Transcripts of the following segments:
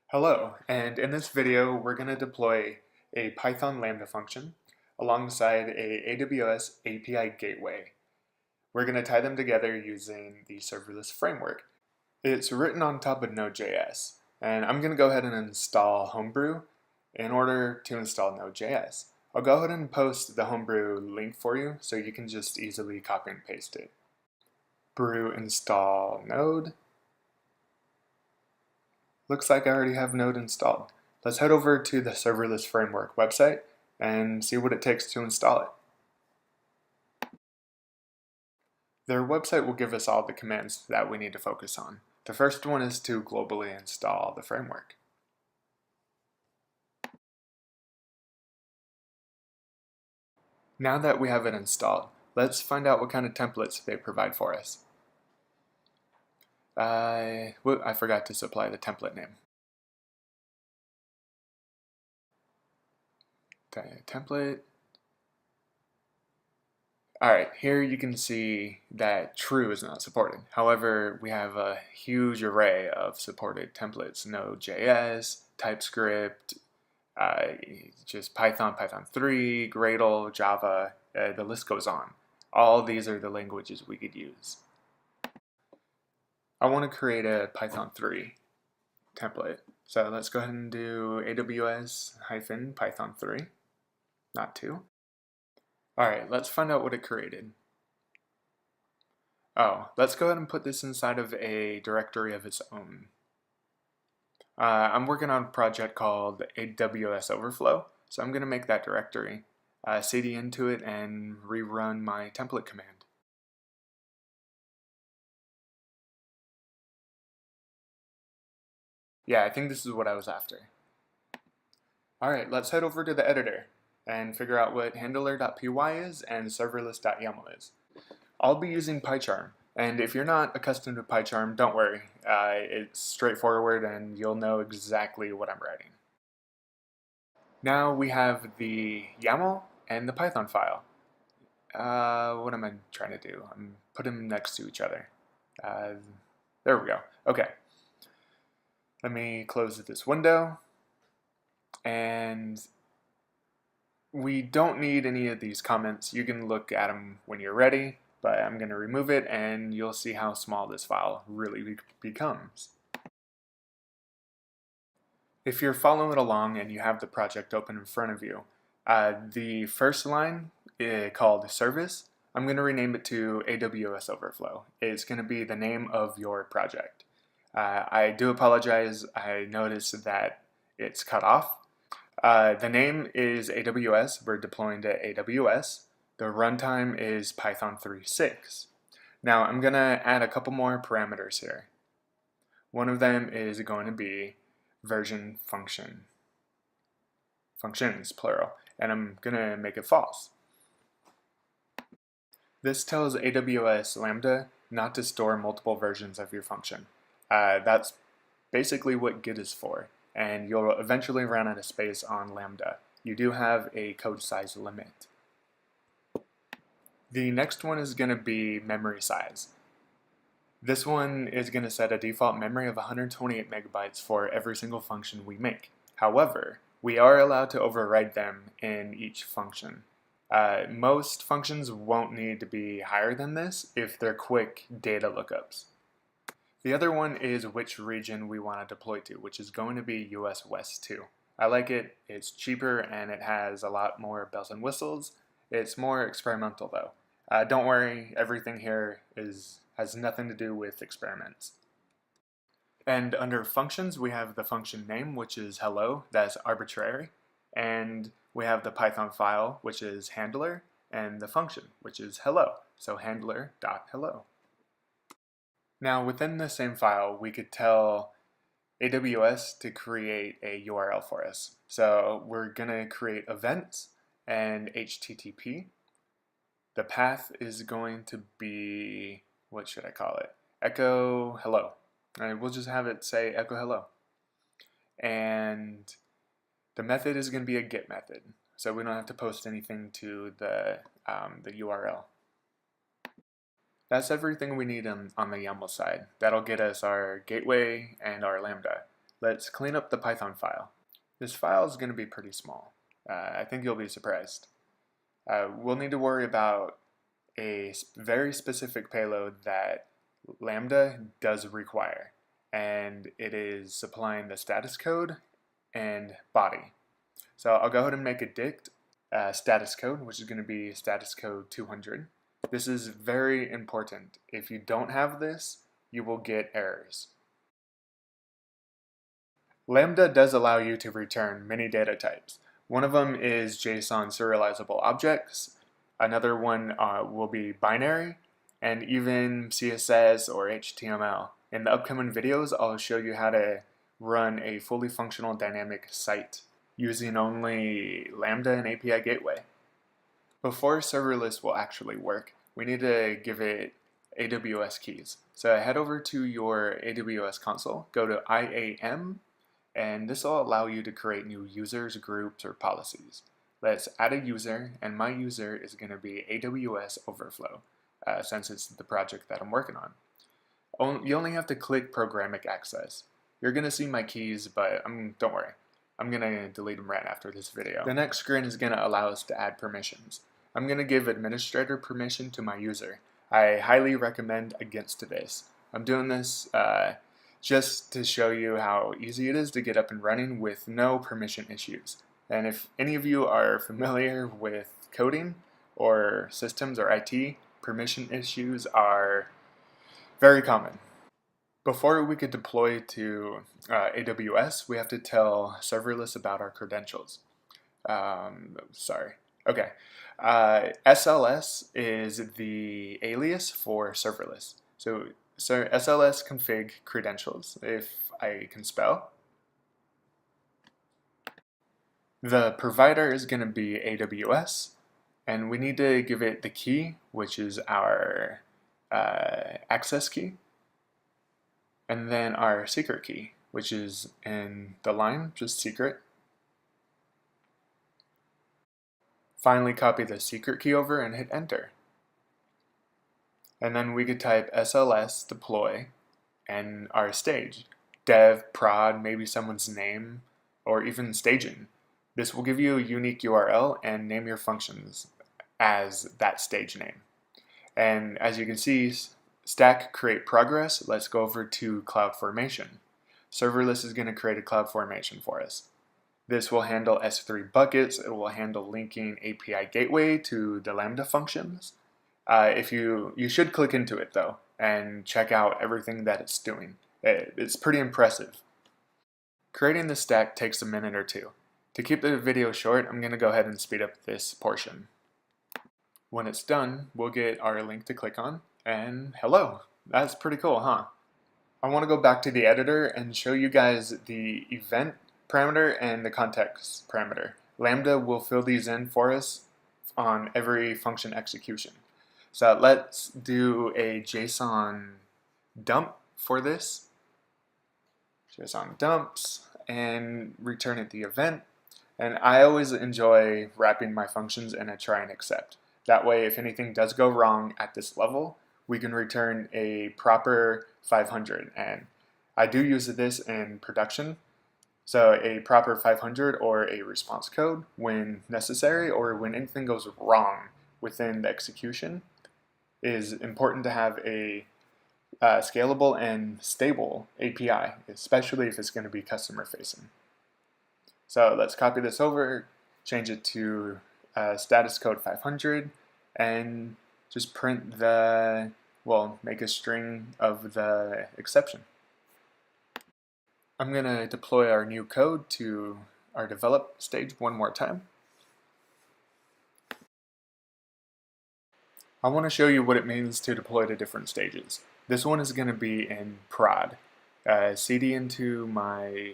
Hello, and in this video we're going to deploy a Python Lambda function alongside a AWS API gateway. We're going to tie them together using the serverless framework. It's written on top of Node.js, and I'm going to go ahead and install Homebrew in order to install Node.js. I'll go ahead and post the Homebrew link for you so you can just easily copy and paste it. Brew install Node. Looks like I already have Node installed. Let's head over to the Serverless Framework website and see what it takes to install it. Their website will give us all the commands that we need to focus on. The first one is to globally install the framework. Now that we have it installed, let's find out what kind of templates they provide for us. I forgot to supply the template name. Okay, template. Alright, here you can see that true is not supported. However, we have a huge array of supported templates. Node.js, TypeScript, just Python, Python 3, Gradle, Java, the list goes on. All these are the languages we could use. I want to create a Python 3 template. So let's go ahead and do AWS-Python 3, not 2. Alright, let's find out what it created. Oh, let's go ahead and put this inside of a directory of its own. I'm working on a project called AWS Overflow, so I'm going to make that directory, cd into it, and rerun my template command. Yeah, I think this is what I was after. Alright, let's head over to the editor and figure out what handler.py is and serverless.yaml is. I'll be using PyCharm, and if you're not accustomed to PyCharm, don't worry. It's straightforward and you'll know exactly what I'm writing. Now we have the YAML and the Python file. What am I trying to do? I'm putting them next to each other. There we go. Okay. Let me close this window. And we don't need any of these comments. You can look at them when you're ready, but I'm going to remove it and you'll see how small this file really becomes. If you're following along and you have the project open in front of you, the first line called service, I'm going to rename it to AWS Overflow. It's going to be the name of your project. I do apologize, I noticed that it's cut off. The name is AWS, we're deploying to AWS. The runtime is Python 3.6. Now I'm going to add a couple more parameters here. One of them is going to be version function. Functions, plural. And I'm going to make it false. This tells AWS Lambda not to store multiple versions of your function. That's basically what Git is for, and you'll eventually run out of space on Lambda. You do have a code size limit. The next one is going to be memory size. This one is going to set a default memory of 128 megabytes for every single function we make. However, we are allowed to override them in each function. Most functions won't need to be higher than this if they're quick data lookups. The other one is which region we want to deploy to, which is going to be US West 2. I like it, it's cheaper, and it has a lot more bells and whistles. It's more experimental though. Don't worry, everything here has nothing to do with experiments. And under functions, we have the function name, which is hello, that's arbitrary. And we have the Python file, which is handler, and the function, which is hello, so handler.hello. Now within the same file, we could tell AWS to create a URL for us. So we're going to create events and HTTP. The path is going to be, what should I call it? Echo hello. All right, we'll just have it say echo hello. And the method is going to be a get method, so we don't have to post anything to the URL. That's everything we need on the YAML side. That'll get us our gateway and our Lambda. Let's clean up the Python file. This file is going to be pretty small. I think you'll be surprised. We'll need to worry about a very specific payload that Lambda does require, and it is supplying the status code and body. So I'll go ahead and make a dict status code, which is going to be status code 200. This is very important. If you don't have this, you will get errors. Lambda does allow you to return many data types. One of them is JSON serializable objects. Another one will be binary, and even CSS or HTML. In the upcoming videos, I'll show you how to run a fully functional dynamic site using only Lambda and API Gateway. Before serverless will actually work, we need to give it AWS keys. So head over to your AWS console, go to IAM, and this will allow you to create new users, groups, or policies. Let's add a user, and my user is going to be AWS Overflow, since it's the project that I'm working on. You only have to click Programmatic Access. You're going to see my keys, but don't worry. I'm going to delete them right after this video. The next screen is going to allow us to add permissions. I'm going to give administrator permission to my user. I highly recommend against this. I'm doing this just to show you how easy it is to get up and running with no permission issues. And if any of you are familiar with coding or systems or IT, permission issues are very common. Before we could deploy to AWS, we have to tell serverless about our credentials. Okay. SLS is the alias for serverless. So SLS config credentials, if I can spell. The provider is going to be AWS, and we need to give it the key, which is our access key, and then our secret key, which is in the line, just secret. Finally, copy the secret key over and hit enter. And then we could type SLS deploy and our stage, dev, prod, maybe someone's name, or even staging. This will give you a unique URL and name your functions as that stage name. And as you can see, stack create progress. Let's go over to CloudFormation. Serverless is going to create a CloudFormation for us. This will handle S3 buckets. It will handle linking API gateway to the Lambda functions. You should click into it though and check out everything that it's doing. It's pretty impressive. Creating the stack takes a minute or two. To keep the video short, I'm going to go ahead and speed up this portion. When it's done, we'll get our link to click on, and hello! That's pretty cool, huh? I want to go back to the editor and show you guys the event parameter and the context parameter. Lambda will fill these in for us on every function execution. So let's do a JSON dump for this. JSON dumps and return it the event. And I always enjoy wrapping my functions in a try and except. That way, if anything does go wrong at this level, we can return a proper 500. And I do use this in production. So a proper 500 or a response code when necessary, or when anything goes wrong within the execution, is important to have a scalable and stable API, especially if it's going to be customer facing. So let's copy this over, change it to status code 500, and just print make a string of the exception. I'm going to deploy our new code to our develop stage one more time. I want to show you what it means to deploy to different stages. This one is going to be in prod. CD into my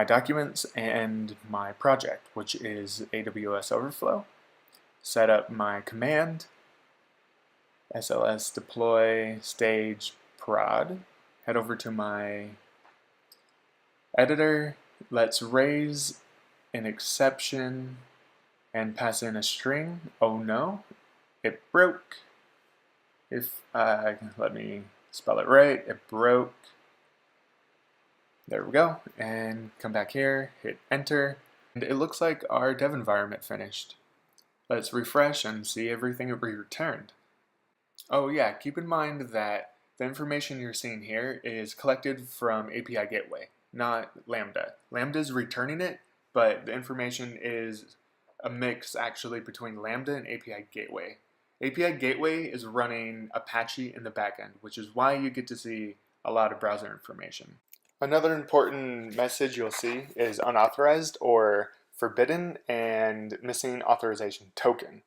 documents and my project, which is AWS Overflow. Set up my command, SLS deploy stage prod. Head over to my editor. Let's raise an exception and pass in a string. Oh no, it broke. Let me spell it right, it broke. There we go, and come back here, hit enter, and it looks like our dev environment finished. Let's refresh and see everything we returned. Oh yeah, keep in mind that the information you're seeing here is collected from API Gateway, not Lambda. Lambda is returning it, but the information is a mix actually between Lambda and API Gateway. API Gateway is running Apache in the backend, which is why you get to see a lot of browser information. Another important message you'll see is unauthorized or forbidden and missing authorization token.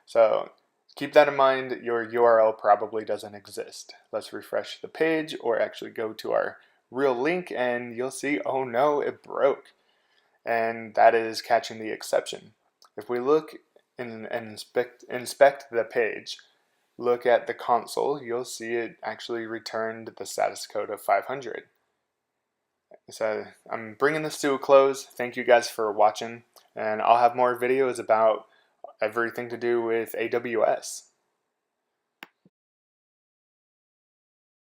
So keep that in mind. Your URL probably doesn't exist. Let's refresh the page or actually go to our real link and you'll see, oh no, it broke. And that is catching the exception. If we look and inspect the page, look at the console, you'll see it actually returned the status code of 500. So I'm bringing this to a close. Thank you guys for watching, and I'll have more videos about everything to do with AWS.